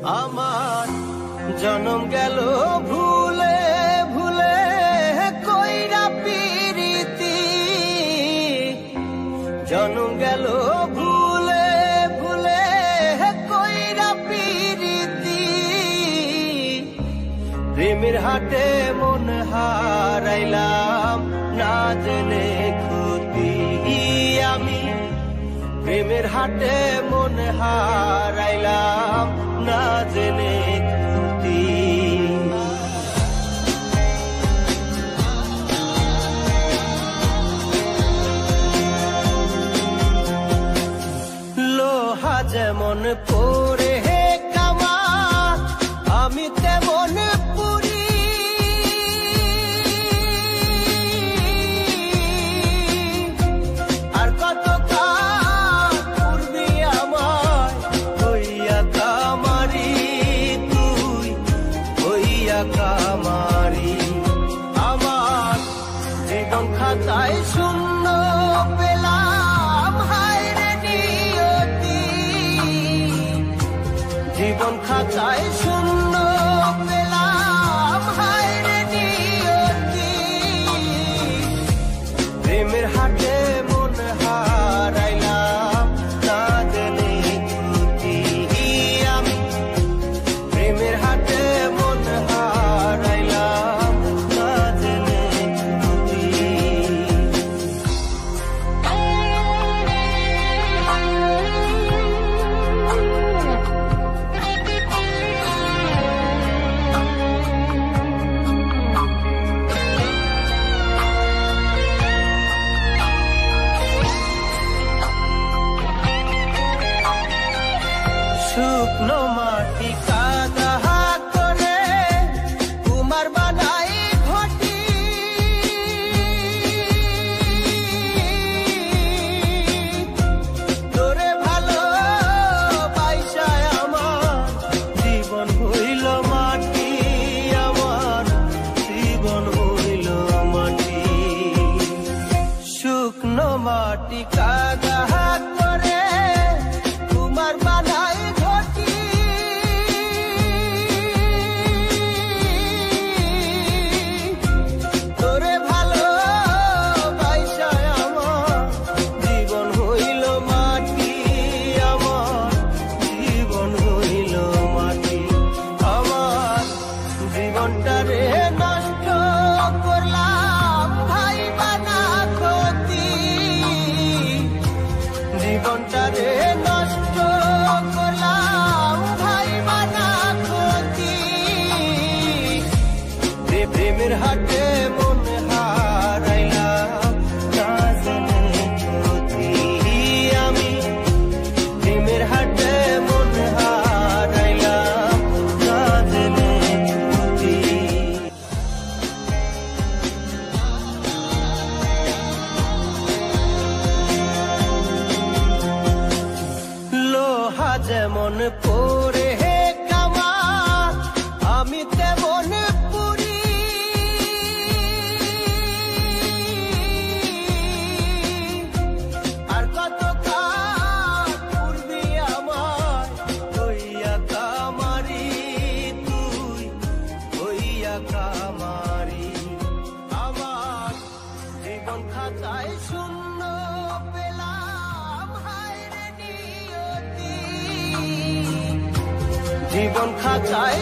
আমার জনম গেল ভুলে ভুলে কইরা পিরিতি, জনম গেল ভুলে ভুলে কইরা পিরিতি, প্রেমের হাটে মন হারাইলাম না জেনে ক্ষতি আমি, প্রেমের হাটে মন হারাইলাম না জেনে ক্ষতি। লোহা যেমন পরে হে কামা, আমি তেমন পুরি, আর কত পূর্বি আমার হইয়া কামারি, তুই হইয়া কামারি। আমার জীবন খাতায় শূন্য পেলাম হায় রে নিয়তি, জীবন খাতায় শূন্য পেলাম হায় রে নিয়তি, প্রেমের হাটে মন হারাইলাম না জেনে ক্ষতি আমি, প্রেমের হাটে মন হারাইলাম না জেনে ক্ষতি। শুকনো মাটি কাদা করে কুমার বানাই ঘটি, তোরে ভালো বাইসায় আমার জীবন হইল মাটি, আমার জীবন হইল মাটি। শুকনো মাটি কাদা করে কুমার বানাই ঘটি, তোরে ভালো বাইসায় আমার জীবন হইল মাটি, আমার জীবন হইল মাটি। আমার জীবনটারে নষ্ট করলাম ভাই বানা ক্ষতি, জীবনটারে নষ্ট করলাম ভাই বানা ক্ষতি, প্রেমের হাটে মন হারাইলাম না জেনে ক্ষতি আমি, প্রেমের হাটে মন হারাইলাম না জেনে ক্ষতি। লোহা যেমন পরে হে কামা, আমি তেমন পুরি, আর কত পূর্বি আমার হইয়া কামারি, তুই হইয়া কামারি। আমার জীবন খাতায় শূন্য পেলাম হায় রে নিয়তি, জীবন খাতায়